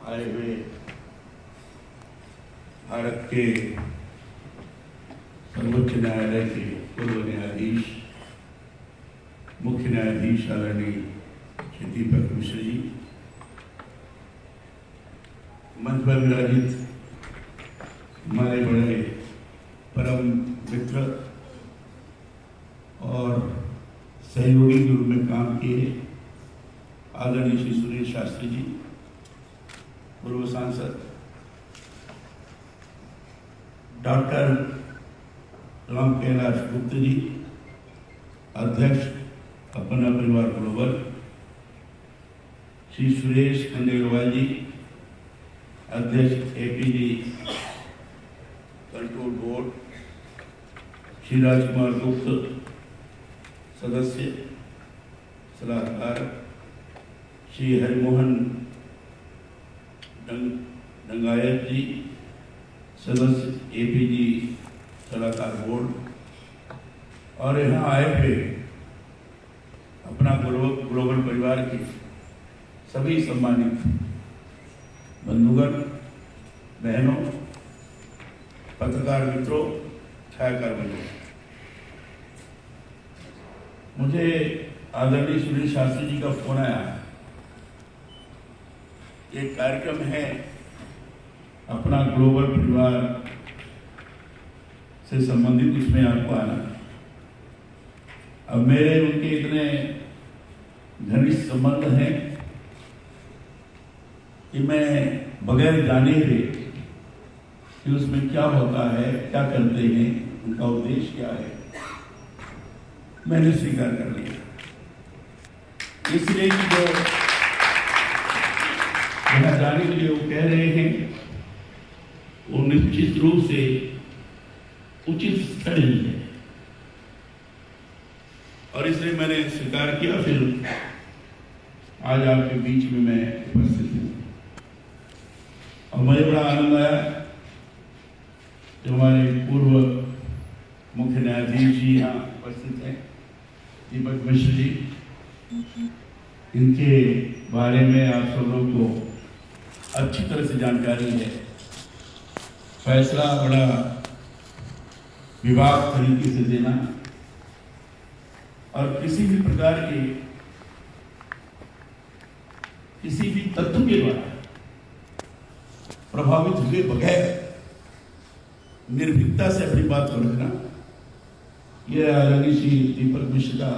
आए हुए भारत के सर्वोच्च न्यायालय के पूर्व न्यायाधीश मुख्य न्यायाधीश आदरणीय श्री दीपक मिश्र जी, मंच पर विराजित हमारे बड़े परम मित्र और सहयोगी के रूप में काम किए आदरणीय श्री सुरेश शास्त्री जी, पूर्व सांसद, डॉक्टर राम कैलाश गुप्ता जी, अध्यक्ष अपना परिवार ग्लोबल, श्री सुरेश खंडेलवाल जी, अध्यक्ष APG control board, Shri Rajkumar गुप्त, सदस्य सलाहकार, श्री हरिमोहन डंगायत जी, सदस्य एपीजी सलाहकार बोर्ड, और यहाँ आए हुए अपना ग्लोबल परिवार के सभी सम्मानित बंधुगण, बहनों, पत्रकार मित्रों, छायाकार बंधुओं, मुझे आदरणीय सुरेश शास्त्री जी का फोन आया। एक कार्यक्रम है अपना ग्लोबल परिवार से संबंधित, उसमें आपको आना। अब मेरे उनके इतने घनिष्ठ संबंध हैं कि मैं बगैर जाने हुए कि उसमें क्या होता है, क्या करते हैं, उनका उद्देश्य क्या है, मैंने स्वीकार कर लिया। इसलिए कि जो यहाँ जाने के लिए वो कह रहे हैं वो निश्चित रूप से उचित स्थल ही है, और इसलिए मैंने स्वीकार किया। फिर आज आपके बीच में मैं उपस्थित हूँ और मुझे बड़ा आनंद आया जो हमारे पूर्व मुख्य न्यायाधीश जी यहाँ उपस्थित हैं, दीपक मिश्र जी, इनके बारे में आप सब लोग को अच्छी तरह से जानकारी है। फैसला बड़ा विवाद तरीके से देना और किसी भी प्रकार के किसी भी तत्व के द्वारा प्रभावित हुए बगैर निर्भीकता से अपनी बात को रखना, यह आदरणीय श्री दीपक मिश्र का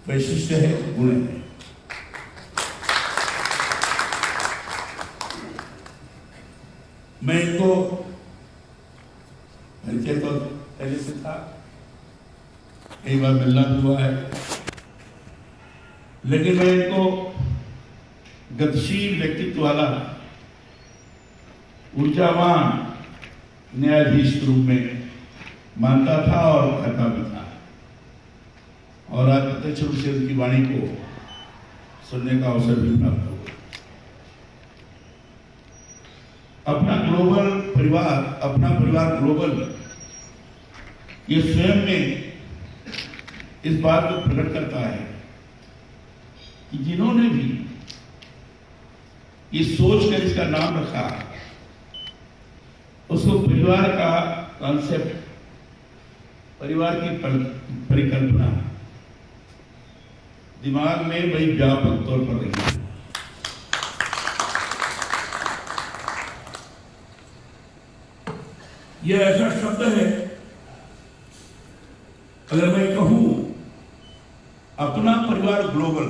वैशिष्ट्य है, गुण है। मैं इनको परिचय तो पहले से था, कई बार मिलना भी हुआ है, लेकिन मैं इनको गतिशील व्यक्तित्व वाला ऊर्जावान न्यायाधीश के रूप में मानता था और कहता भी था, और आज प्रत्यक्ष रूप से उनकी वाणी को सुनने का अवसर भी प्राप्त हुआ। अपना ग्लोबल परिवार, अपना परिवार ग्लोबल, ये स्वयं में इस बात को प्रकट करता है कि जिन्होंने भी ये सोचकर इसका नाम रखा, उसको परिवार का कॉन्सेप्ट, परिवार की परिकल्पना दिमाग में बड़ी व्यापक तौर पर रही है। यह ऐसा शब्द है, अगर मैं कहूं अपना परिवार ग्लोबल,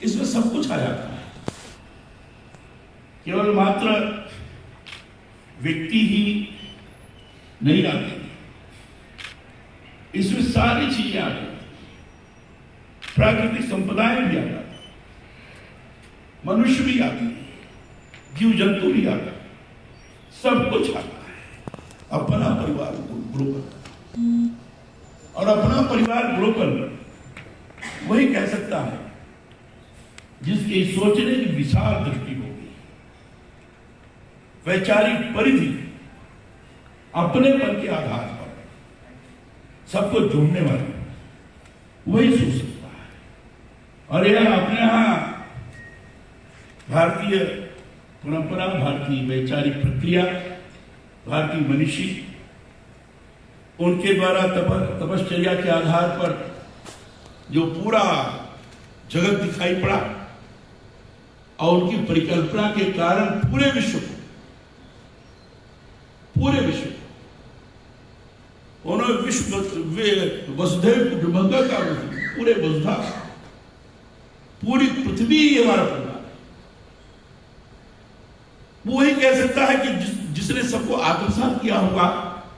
इसमें सब कुछ आ जाता है। केवल मात्र व्यक्ति ही नहीं आते, इसमें सारी चीजें आ जाती, प्राकृतिक संपदाएं भी आ जाती, मनुष्य भी आते हैं, जीव जंतु भी आते हैं, सब कुछ आता है अपना परिवार ग्लोबल। और अपना परिवार ग्लोबल वही कह सकता है जिसकी सोचने की विशाल दृष्टि होगी, वैचारिक परिधि, अपनेपन के आधार पर सबको जोड़ने वाले, वही सोच सकता है। और यह अपने यहाँ भारतीय परंपरा, भारतीय वैचारिक प्रक्रिया, भारतीय मनीषी उनके द्वारा तपश्चर्या के आधार पर जो पूरा जगत दिखाई पड़ा और उनकी परिकल्पना के कारण पूरे विश्व उन्होंने वसुधैव कुटुंबकम पूरे वसुधा, पूरी पृथ्वी हमारा परिवार है। वो ही कह सकता है कि जिसने सबको आत्मसात किया होगा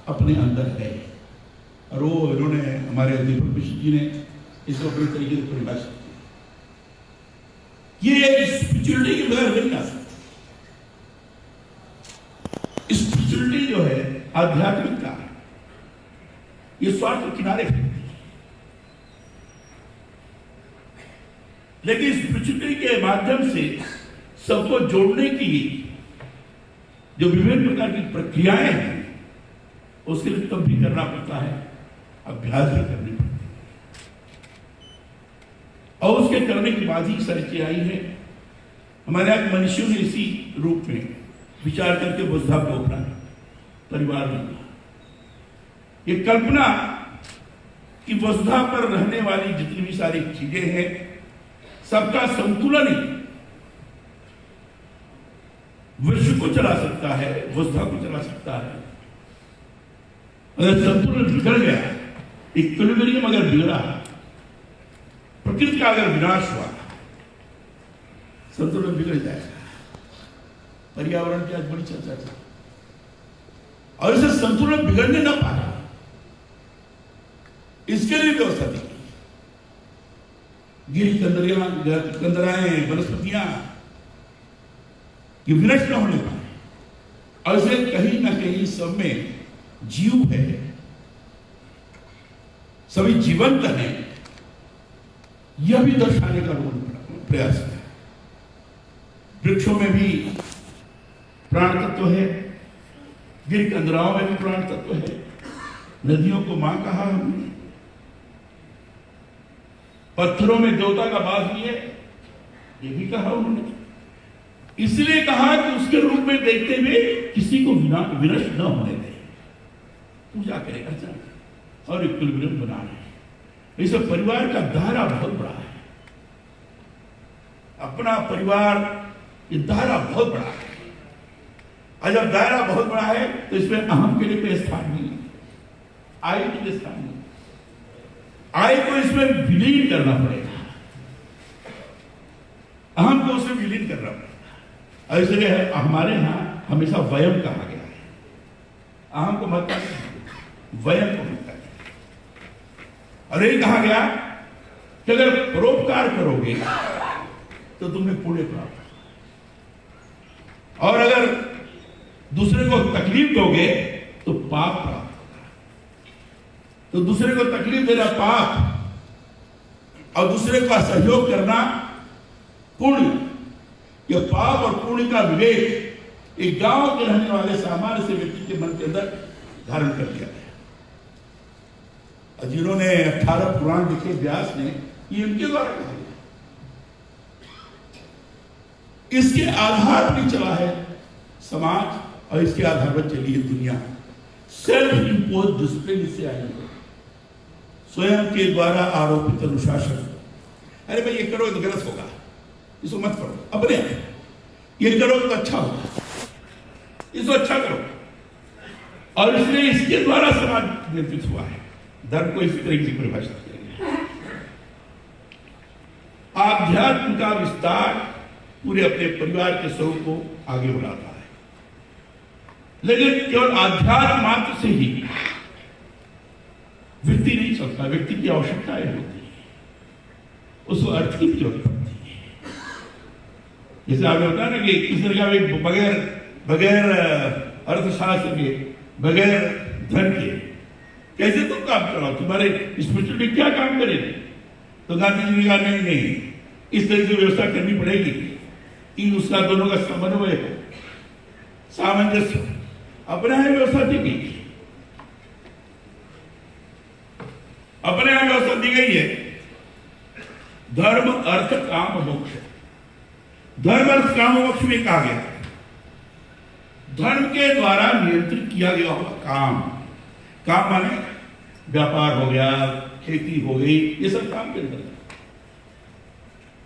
अपने अंदर है। और वो इन्होंने हमारे अध्यापक मिश्र जी ने इसको अपने तरीके से परिभाषित किया। ये स्पिरिचुअलिटी के बगैर नहीं आ सकती। स्पिरिचुअलिटी जो है आध्यात्मिकता है, ये स्वार्थ के किनारे है। लेकिन स्पिरिचुअलिटी के माध्यम से सबको जोड़ने की जो विभिन्न प्रकार की प्रक्रियाएं हैं उसके लिए तब भी करना पड़ता है, अभ्यास भी करनी पड़ती है। और उसके करने के बाद ही सारी चीजें आई है। हमारे यहाँ मनुष्यों ने इसी रूप में विचार करके वसुधा को अपनाया, परिवार बना। ये कल्पना कि वसुधा पर रहने वाली जितनी भी सारी चीजें हैं सबका संतुलन ही विश्व को चला सकता है, वसुधा को चला सकता है। अगर संतुलन बिगड़ गया, इक्विलिब्रियम अगर बिगड़ा, प्रकृति का अगर विनाश हुआ, संतुलन बिगड़ जाएगा। पर्यावरण की आज बड़ी चर्चा थी और इसे संतुलन बिगड़ने न पाया, इसके लिए व्यवस्था दी। गिरी कंदराएं, वनस्पतियां ये विनष्ट न होने पाए और इसे कहीं ना कहीं सब में जीव है, सभी जीवंत हैं, यह भी दर्शाने का प्रयास है। वृक्षों में भी प्राण तत्व है, गिर कंदराओं में भी प्राण तत्व है, नदियों को मां कहा हमने, पत्थरों में देवता का वास भी है, ये भी कहा उन्होंने। इसलिए कहा कि उसके रूप में देखते हुए किसी को विनष्ट न होने दे, पूजा करेगा जाए और इक्विलिब्रियम बना रहे। इस परिवार का दायरा बहुत बड़ा है, अपना परिवार ये दायरा बहुत बड़ा है। और जब दायरा बहुत बड़ा है तो इसमें अहम के लिए कोई स्थान नहीं है, आई के लिए स्थान नहीं। आई को इसमें विलीन करना पड़ेगा, अहम को उसमें विलीन करना पड़ेगा। और इसलिए हमारे यहां हमेशा वयम कहा गया है, अहम को मत वयम को मत। और यही कहा गया कि अगर परोपकार करोगे तो तुम्हें पुण्य प्राप्त होगा, और अगर दूसरे को तकलीफ दोगे तो पाप प्राप्त होगा। तो दूसरे को तकलीफ देना पाप और दूसरे का सहयोग करना पुण्य। यह पाप और पुण्य का विवेक एक गांव के रहने वाले सामान्य से व्यक्ति के मन के अंदर धारण कर लिया गया। जिन्होंने 18 पुराण लिखे व्यास ने, ये उनके द्वारा कहा गया। इसके आधार पर चला है समाज और इसके आधार पर चली है दुनिया। सेल्फ इंपोज डिसिप्लिन से आई है, स्वयं के द्वारा आरोपित अनुशासन। अरे भाई ये करो तो गलत होगा, इसको मत करो, अपने आप ये करो तो अच्छा होगा, इसको अच्छा करो। और इसलिए इसके द्वारा समाज निर्मित हुआ है। धर्म को इसी तरीके से परिभाषित किया गया। आध्यात्म का विस्तार पूरे अपने परिवार के स्वरूप को आगे बढ़ाता है, लेकिन केवल आध्यात्म मात्र से ही व्यक्ति नहीं चलता, व्यक्ति की आवश्यकताएं होती है, उसको अर्थ की जरूरत पड़ती है। जैसे आपने बताया ना कि इस तरह का बगैर अर्थशास्त्र के, बगैर धन के कैसे तुम काम कराओ, तुम्हारे स्पिरिचुअलिटी क्या काम करेगी? तो गांधी जी ने कहा नहीं, इस तरह से व्यवस्था करनी पड़ेगी कि उसका दोनों का समन्वय हो, सामंजस्य हो। अपने यहां व्यवस्था दी गई, अपने यहां व्यवस्था दी गई है, धर्म अर्थ काम मोक्ष। धर्म अर्थ काम मोक्ष में कहा गया, धर्म के द्वारा नियंत्रित किया गया हुआ काम। काम माने व्यापार हो गया, खेती हो गई, ये सब काम के अंतर्गत।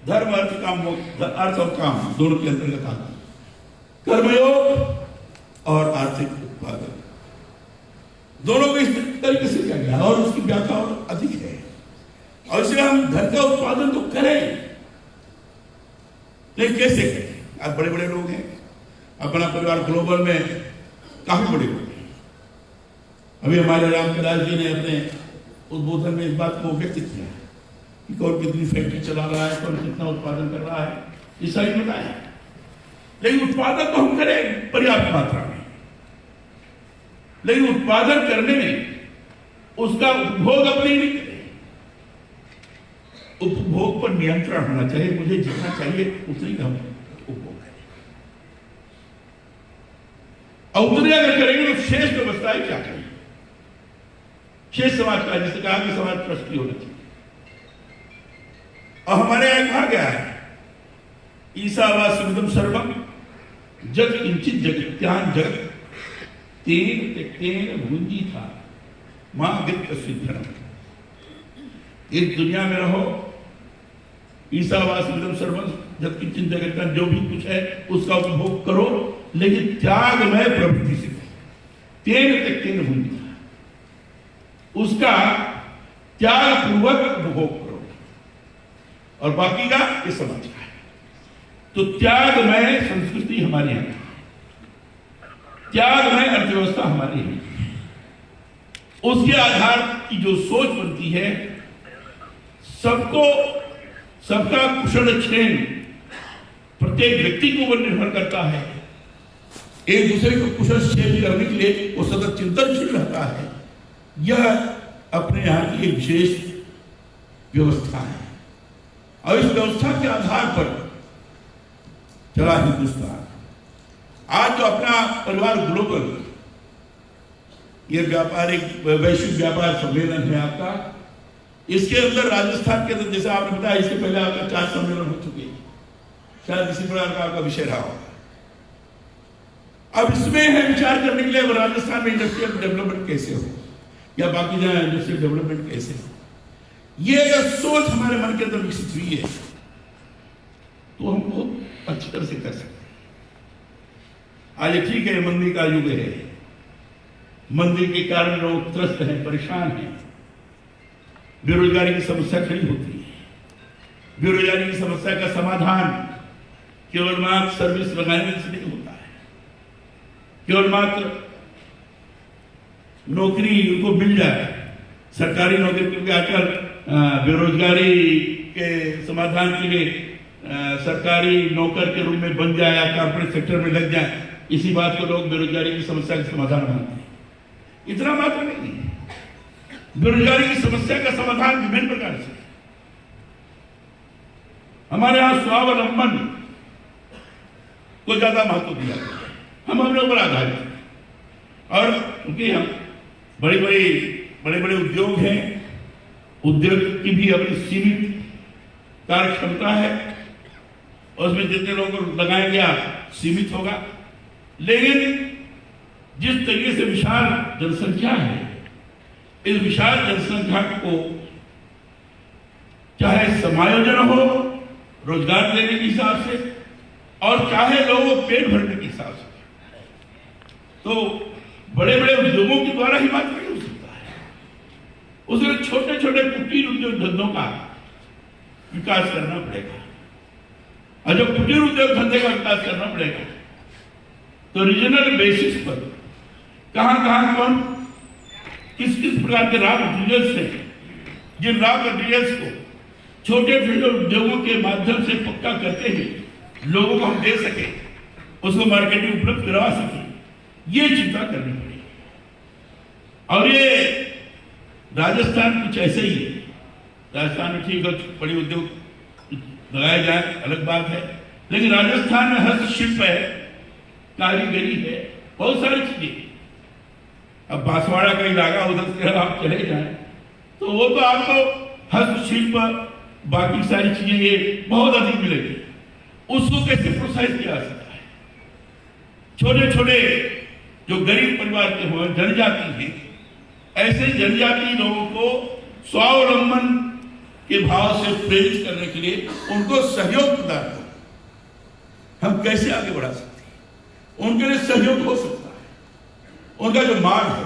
धर्म अर्थ काम मोक्ष, अर्थ और काम दोनों के अंतर्गत आता है। कर्मयोग और आर्थिक उत्पादन दोनों को इस तरीके से किया गया और उसकी व्याख्या और अधिक है। और इसलिए हम धन का उत्पादन तो करें, लेकिन कैसे करें? आप बड़े बड़े लोग हैं, अपना परिवार ग्लोबल में काफी बड़े लोग हैं। अभी हमारे राम कैलाश जी ने अपने उद्बोधन में इस बात को व्यक्त किया कि कौन कितनी फैक्ट्री चला रहा है, कौन कितना उत्पादन कर रहा है, ये सारी बताया। लेकिन उत्पादन तो हम करें पर्याप्त मात्रा में, लेकिन उत्पादन करने में उसका उपभोग अपने नहीं करें। उपभोग पर नियंत्रण होना चाहिए। मुझे जितना चाहिए उतनी हम उपभोग करें, और उतने अगर करेंगे तो शेष व्यवस्था है क्या करें? शेष समाज का, जिसे कहा कि समाज ट्रस्टी होना चाहिए। और हमारे यहां कहा गया है, ईसावास्यमिदं सर्वं जग किंचित जगत्यान जगत तेन त्यक्तेन भुंजी था मां वित्त सिद्धनम। इस दुनिया में रहो, ईसावास्यमिदं सर्वं जग किंचित जगत्यान, जो भी कुछ है उसका उपभोग करो, लेकिन त्यागमय प्रवृत्ति से तेन त्यक्तेन भुंजी था, उसका त्याग पूर्वक उपभोग करो, और बाकी का ये समाज का है। तो त्यागमय संस्कृति हमारे यहां, त्यागमय अर्थव्यवस्था हमारी है। उसके आधार की जो सोच बनती है, सबको, सबका कुशल क्षेम प्रत्येक व्यक्ति के ऊपर निर्भर करता है। एक दूसरे को कुशल क्षेम करने के लिए वो सतत चिंतनशील रहता है। यह अपने यहां की एक विशेष व्यवस्था है, और इस व्यवस्था के आधार पर चला हिंदुस्तान। आज जो अपना परिवार ग्लोबल, ये व्यापारिक वैश्विक व्यापार सम्मेलन है आपका, इसके अंदर राजस्थान के अंदर, जैसे आपने बताया, इसके पहले आपका 4 सम्मेलन हो चुके हैं, शायद इसी प्रकार का आपका विषय रहा होगा। अब इसमें है विचार करने के लिए राजस्थान में इंडस्ट्रियल डेवलपमेंट कैसे हो, या बाकी जगह इंडस्ट्रियल डेवलपमेंट कैसे हो, ये अगर सोच हमारे मन के अंदर विकसित हुई है तो हम बहुत अच्छी तरह से कर सकते हैं। आज ठीक है, मंदी का युग है, मंदी के कारण लोग त्रस्त हैं, परेशान हैं, बेरोजगारी की समस्या खड़ी होती है। बेरोजगारी की समस्या का समाधान केवल मात्र सर्विस लगाने से नहीं होता है, केवल मात्र नौकरी उनको मिल जाए, सरकारी नौकरी, क्योंकि आजकल बेरोजगारी के समाधान के लिए सरकारी नौकर के रूप में बन जाए या कॉर्पोरेट सेक्टर में लग जाए, इसी बात को लोग बेरोजगारी की समस्या का समाधान मानते हैं। इतना मात्र नहीं है, बेरोजगारी की समस्या का समाधान विभिन्न प्रकार से। हमारे यहां स्वावलंबन को ज्यादा महत्व दिया गया है, हम अपने ऊपर आधारित हैं, और क्योंकि हम बड़े बड़े उद्योग हैं, उद्योग की भी अपनी सीमित कार्य क्षमता है, और उसमें जितने लोगों को लगाया गया सीमित होगा। लेकिन जिस तरीके से विशाल जनसंख्या है, इस विशाल जनसंख्या को चाहे समायोजन हो रोजगार देने के हिसाब से, और चाहे लोगों को पेट भरने के हिसाब से, तो बड़े बड़े उद्योगों के द्वारा ही बात नहीं हो सकता है। उसमें छोटे छोटे कुटीर उद्योग धंधों का विकास करना पड़ेगा, और जब कुटीर उद्योग धंधे का विकास करना पड़ेगा तो रीजनल बेसिस पर कहां कौन किस प्रकार के रॉ मटेरियल्स हैं, जिन रॉ मटेरियल्स को छोटे छोटे उद्योगों के माध्यम से पक्का करते हुए लोगों को हम दे सके, उसको मार्केटिंग उपलब्ध करवा सके, ये चिंता करनी पड़ेगी। और ये राजस्थान कुछ ऐसे ही है। राजस्थान में ठीक है, बड़े उद्योग लगाए जाए अलग बात है, लेकिन राजस्थान में हस्तशिल्प है, कारीगरी है, बहुत सारी चीजें। अब बांसवाड़ा का इलाका उधर से आप चले जाएं तो वो तो आपको हस्तशिल्प बाकी सारी चीजें ये बहुत अधिक मिलेगी। उसको कैसे प्रोत्साहित किया जा सकता है। छोटे छोटे जो गरीब परिवार के हो, जनजाति हैं, ऐसे जनजाति लोगों को स्वावलंबन के भाव से प्रेरित करने के लिए उनको सहयोग प्रदान करें। हम कैसे आगे बढ़ा सकते हैं, उनके लिए सहयोग हो सकता है। उनका जो मांग है,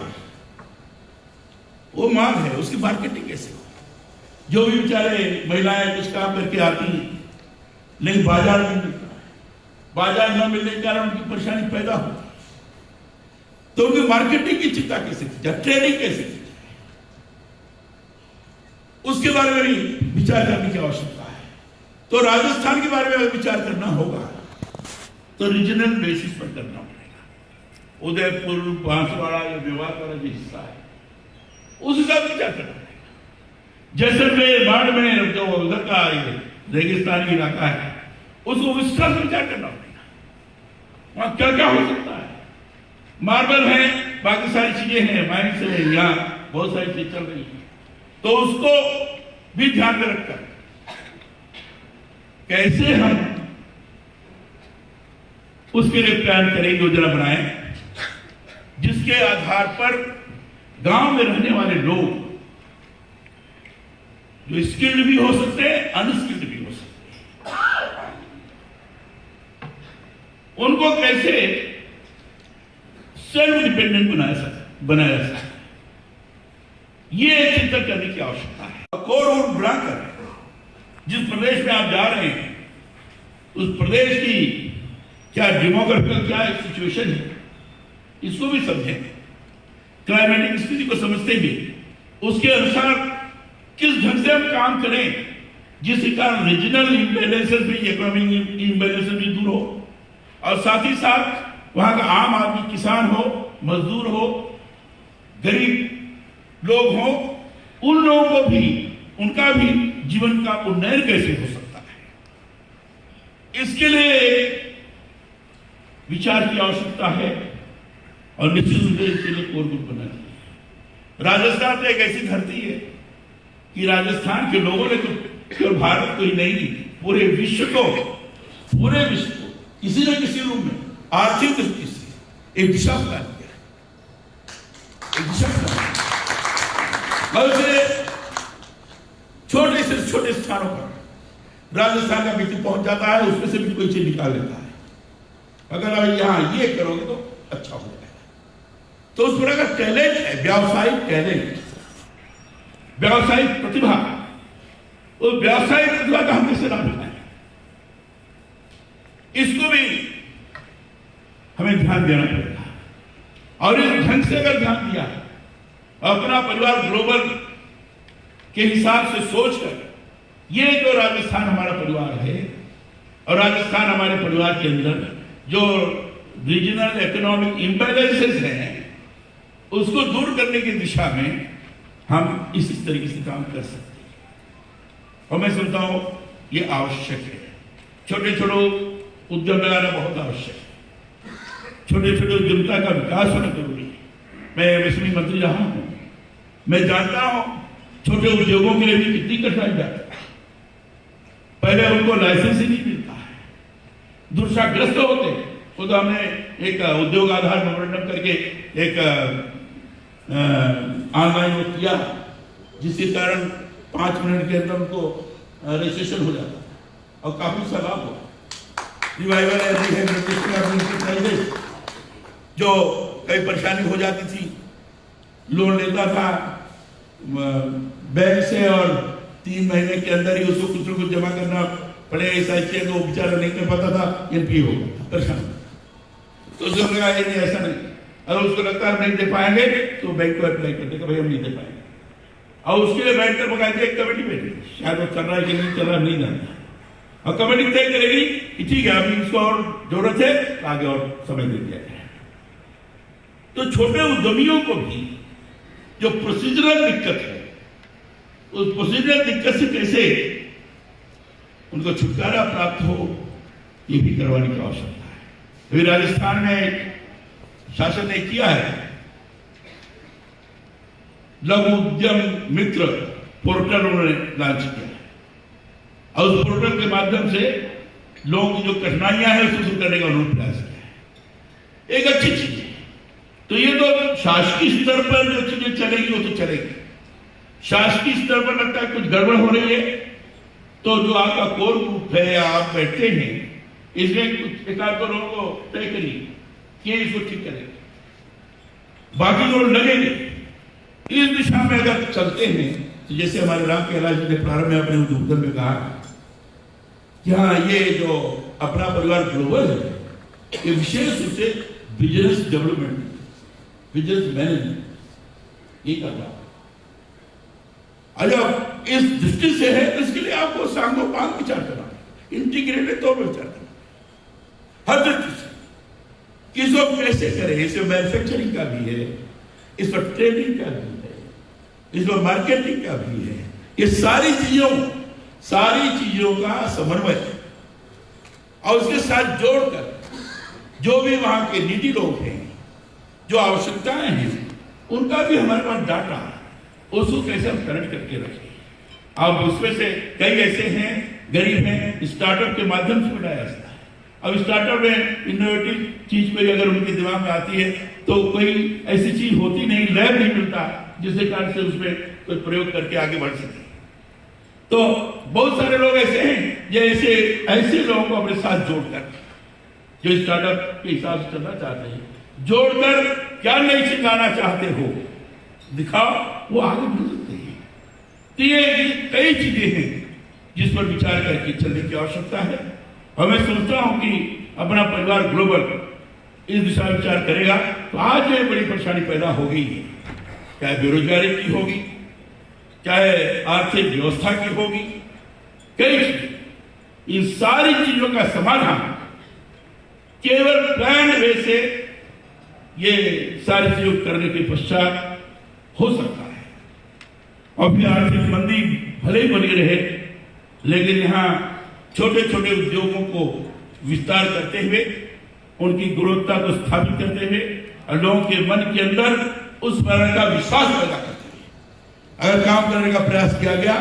वो मांग है, उसकी मार्केटिंग कैसे हो। जो भी बेचारे महिलाएं कुछ काम करके आती हैं लेकिन बाजार नहीं मिलता है, बाजार न मिलने के कारण उनकी परेशानी पैदा होती है, तो उनकी मार्केटिंग की चिंता कैसे की जाए, ट्रेडिंग कैसे की जाए, उसके बारे में भी विचार करने की आवश्यकता है। तो राजस्थान के बारे में अगर विचार करना होगा तो रीजनल बेसिस पर करना पड़ेगा। उदयपुर, बांसवाड़ा या मेवात वाला जो हिस्सा है उस हिसाब से क्या करना पड़ेगा। जैसलमेर, बाड़मेर जो उधर का रेगिस्तानी इलाका है उसको विस्तार से विचार करना पड़ेगा। वहां क्या क्या हो सकता है, मार्बल है, बाकी सारी चीजें हैं, माइंस है, यहाँ बहुत सारी चीजें चल रही है, तो उसको भी ध्यान में रखकर कैसे हम उसके लिए प्लान करें, योजना बनाएं, जिसके आधार पर गांव में रहने वाले लोग जो स्किल्ड भी हो सकते हैं, अनस्किल्ड भी हो सकते हैं, उनको कैसे सेल्फ डिपेंडेंट बनाया जा सकता है, ये चिंतन करने की आवश्यकता है। कोर और बनाकर जिस प्रदेश में आप जा रहे हैं उस प्रदेश की क्या डेमोग्राफिकल क्या सिचुएशन है, इसको भी समझें। क्लाइमेटिक स्थिति को समझते हुए उसके अनुसार किस ढंग से हम काम करें जिसके कारण रीजनल इम्बैलेंसेस भी, इकोनॉमिक इम्बैलेंसेस भी दूर हो, और साथ ही साथ वहां का आम आदमी, किसान हो, मजदूर हो, गरीब लोग हो, उन लोगों को भी, उनका भी जीवन का उन्नयन कैसे हो सकता है, इसके लिए विचार की आवश्यकता है। और निश्चित रूप से इसके लिए कोर ग्रुप बना चाहिए। राजस्थान तो एक ऐसी धरती है कि राजस्थान के लोगों ने तो केवल भारत को ही नहीं, पूरे विश्व को किसी न किसी रूप में आर्थिक दृष्टि से एक दिशा प्रदान किया, एक दिशा प्रदान। छोटे से छोटे स्थानों पर राजस्थान का व्यक्ति पहुंच जाता है, उसमें से भी कोई चीज निकाल लेता है। अगर आप यहां ये करोगे तो अच्छा हो जाएगा। तो उस तरह का टैलेंट है, व्यावसायिक टैलेंट, व्यावसायिक प्रतिभा, उस व्यावसायिक प्रतिभा का हम कैसे लाभ उठाएं, इसको भी हमें ध्यान देना पड़ेगा। और इस ढंग से अगर ध्यान दिया, अपना परिवार ग्लोबल के हिसाब से सोचकर, ये जो राजस्थान हमारा परिवार है और राजस्थान हमारे परिवार के अंदर जो रीजनल इकोनॉमिक इम्बैलेंसेस हैं उसको दूर करने की दिशा में हम इस तरीके से काम कर सकते हैं। और मैं समझता हूं ये आवश्यक है। छोटे छोटे उद्यम लगाना बहुत आवश्यक है, छोटे छोटे उद्यमिता का विकास होना जरूरी है। मैं एमएसएमई मंत्री रहा हूं, मैं जानता हूं छोटे उद्योगों के लिए भी कितनी कठिनाई जाती है। पहले उनको लाइसेंस ही नहीं मिलता है, दुर्शाग्रस्त होते हैं। वो तो हमने एक उद्योग आधार मेमोरेंडम करके एक ऑनलाइन किया, जिसके कारण 5 मिनट के अंदर उनको रजिस्ट्रेशन हो जाता है और काफी सा लाभ हुआ। रिवाइवल जो कई परेशानी हो जाती थी, लोन लेता था बैंक से और 3 महीने के अंदर ही उसको कुछ न कुछ जमा करना पड़े, ऐसा चाहिए तो वो बेचारा नहीं कर पाता था, एनपीए हो गया, परेशान। तो उसको लगा नहीं, ऐसा नहीं, अगर उसको लगता है नहीं दे पाएंगे तो बैंक को अप्लाई करते कि भाई हम नहीं दे पाएंगे, और उसके लिए बैंक कर बकायदे एक कमेटी बैठेगी, शायद वो चल रहा है कि नहीं चल रहा नहीं जानता, और कमेटी तय करेगी कि ठीक है अभी इसको और जरूरत है, आगे और समय दे दिया जाए। तो छोटे उद्यमियों को भी जो प्रोसीजरल दिक्कत है, उस प्रोसीजरल दिक्कत से कैसे उनको छुटकारा प्राप्त हो, ये भी करवाने की आवश्यकता है। अभी राजस्थान में शासन ने किया है, लघु उद्यम मित्र पोर्टल उन्होंने लॉन्च किया है, और उस पोर्टल के माध्यम से लोगों की जो कठिनाइयां हैं उसको दूर करने का उन्होंने प्रयास किया है। एक अच्छी चीज है। तो ये तो शासकीय स्तर पर जो चीजें चलेगी वो तो चलेगी। शासकीय स्तर पर लगता है कुछ गड़बड़ हो रही है, तो जो आपका कोर ग्रुप है या आप बैठते हैं, इसमें कुछ एक आध लोगों को तय करिए कि इसको ठीक करेंगे, बाकी लोग लगेंगे इस दिशा में अगर चलते हैं। तो जैसे हमारे राम कैलाश जी ने प्रारंभ में अपने उद्बोधन में कहा कि हाँ, ये जो अपना परिवार ग्लोबल है, ये विशेष रूप से बिजनेस डेवलपमेंट, बिजनेस मैनेजमेंट ये करता है। जब इस दृष्टि से है तो इसके लिए आपको सांगोपांग विचार करना, इंटीग्रेटेड तौर पर विचार करना हर दृष्टि से, किसको कैसे करें। इसमें मैन्युफैक्चरिंग का भी है, इसमें ट्रेडिंग का भी है, इसमें मार्केटिंग का भी है। ये सारी चीजों का समन्वय और उसके साथ जोड़कर जो भी वहां के नीति लोग हैं, जो आवश्यकताएं हैं, उनका भी हमारे पास डाटा है, उसको कैसे हम कनेक्ट करके रखें। अब उसमें से कई ऐसे हैं गरीब हैं, स्टार्टअप के माध्यम से बनाया जाता है। अब स्टार्टअप में इनोवेटिव चीज कोई अगर उनके दिमाग में आती है तो कोई ऐसी चीज होती नहीं, लैब नहीं मिलता जिसके कारण से उसमें कोई प्रयोग करके आगे बढ़ सके। तो बहुत सारे लोग ऐसे हैं जैसे ऐसे लोगों को अपने साथ जोड़कर, जो स्टार्टअप के हिसाब से चलना चाहते हैं, जोड़कर क्या नहीं सिखाना चाहते हो दिखाओ, वो आगे बढ़ सकते हैं। तो ये कई चीजें हैं जिस पर विचार करके चलने की आवश्यकता है। और मैं सोचता हूं कि अपना परिवार ग्लोबल इस दिशा में विचार करेगा तो आज जो बड़ी परेशानी पैदा हो गई है, चाहे बेरोजगारी की होगी, चाहे आर्थिक व्यवस्था की होगी, कई चीजें, इन सारी चीजों का समाधान केवल प्लान वे से ये सारी चीजों करने के पश्चात हो सकता है। और फिर आर्थिक मंदी भले ही बनी रहे, लेकिन यहाँ छोटे छोटे उद्योगों को विस्तार करते हुए, उनकी गुणवत्ता को स्थापित करते हुए और लोगों के मन के अंदर उस प्रकार का विश्वास पैदा करते हुए अगर काम करने का प्रयास किया गया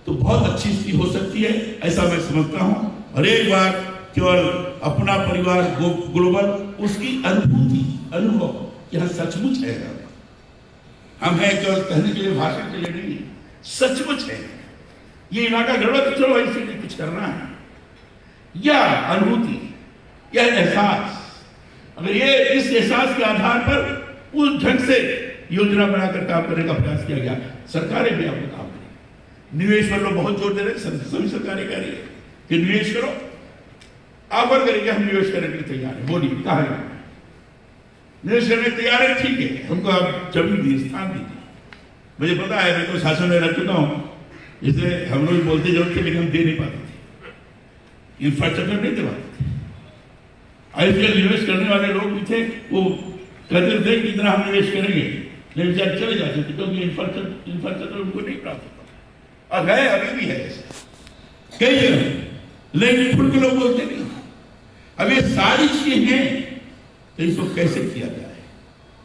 तो बहुत अच्छी स्थिति हो सकती है, ऐसा मैं समझता हूं। और एक बार केवल अपना परिवार ग्लोबल, उसकी अनुभव यह सचमुच है। हम हैं केवल कहने के लिए, भाषण के लिए नहीं, सचमुच है। ये इलाका गड़बड़ तो चलो इसीलिए कुछ करना है, या अनुभूति, या एहसास, अगर ये इस एहसास के आधार पर उस ढंग से योजना बनाकर काम करने का प्रयास किया गया, सरकारें भी आपको काम करें। निवेश पर लोग बहुत जोर दे रहे हैं, सभी सरकारें कह रही है कि निवेश करो, ऑफर करेंगे, हम निवेश करने के लिए तैयार है। बोलिए कहा है निवेश करने तैयार है, ठीक है, हमको आप जमीन दी, स्थान दी। मुझे पता है, मैं तो शासन में रह चुका हूं, इसलिए हम लोग बोलते जरूर थे लेकिन हम दे नहीं पाते थे, इंफ्रास्ट्रक्चर नहीं दे पाते थे। आजकल निवेश करने वाले लोग भी थे, वो कहते थे कि इतना हम निवेश करेंगे, लेकिन बेचारे चले जाते थे क्योंकि इंफ्रास्ट्रक्चर उनको नहीं प्राप्त होता। और है, अभी भी है कई जगह, लेकिन खुल के लोग बोलते नहीं। अब ये सारी चीजें हैं, तो इसको कैसे किया जाए,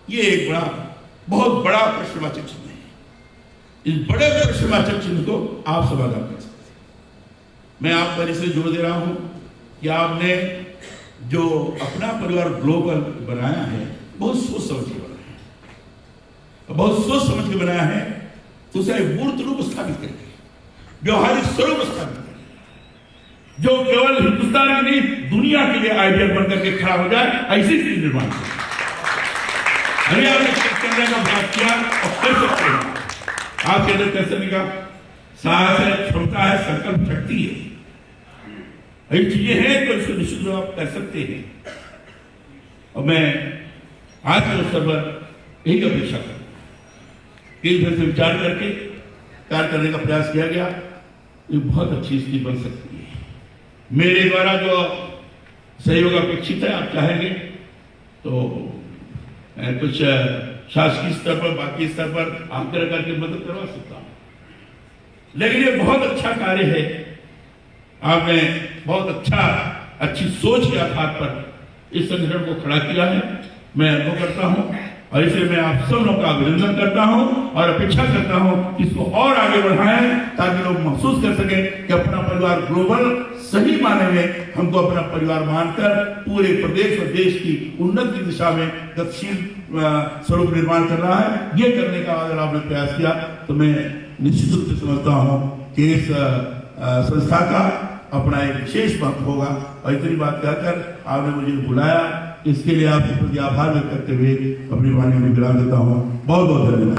ये एक बहुत बड़ा प्रश्नवाचक चिन्ह है। इस बड़े प्रश्नवाचक चिन्ह को आप समाधान कर सकते हैं। मैं आप पर इसलिए जोर दे रहा हूं कि आपने जो अपना परिवार ग्लोबल बनाया है, बहुत सोच समझ के बनाया है, बहुत सोच समझ के बनाया है। तो उसे मूर्त रूप स्थापित करके, व्यवहारिक स्वरूप स्थापित करके, जो केवल हिंदुस्तान की नहीं दुनिया के लिए आइडियल बनकर के खड़ा हो जाए, ऐसी स्थिति निर्माण करें। अभी आपने करने का प्रयास किया और कर सकते हैं। आपके अंदर कैसे का साहस है, क्षमता है, संकल्प शक्ति है, ऐसी चीजें हैं तो इसको निश्चित रूप आप कर सकते हैं। और मैं आज के अवसर पर यही अपेक्षा करूं कि फिर से विचार करके कार्य करने का प्रयास किया गया, ये बहुत अच्छी स्थिति बन सकती है। मेरे द्वारा जो सहयोग अपेक्षित है, आप चाहेंगे तो कुछ शासकीय स्तर पर, बाकी स्तर पर आग्रह करके मदद करवा सकता हूं। लेकिन ये बहुत अच्छा कार्य है, आपने बहुत अच्छी सोच के आधार पर इस संगठन को खड़ा किया है। मैं अनुभव करता हूं और इसलिए मैं आप सब लोगों का अभिनंदन करता हूं और अपेक्षा करता हूं कि इसको और आगे बढ़ाएं ताकि लोग महसूस कर सकें कि अपना परिवार ग्लोबल सही माने में हमको अपना परिवार मानकर पूरे प्रदेश और देश की उन्नति की दिशा में गतिशील स्वरूप निर्माण कर रहा है। ये करने का अगर आपने प्रयास किया तो मैं निश्चित रूप से समझता हूं कि इस संस्था का अपना एक विशेष महत्व होगा। और इतनी बात कहकर आपने मुझे बुलाया, इसके लिए आपके प्रति आभार व्यक्त करते हुए अपनी वाणी में विराम देता हूँ। बहुत बहुत धन्यवाद।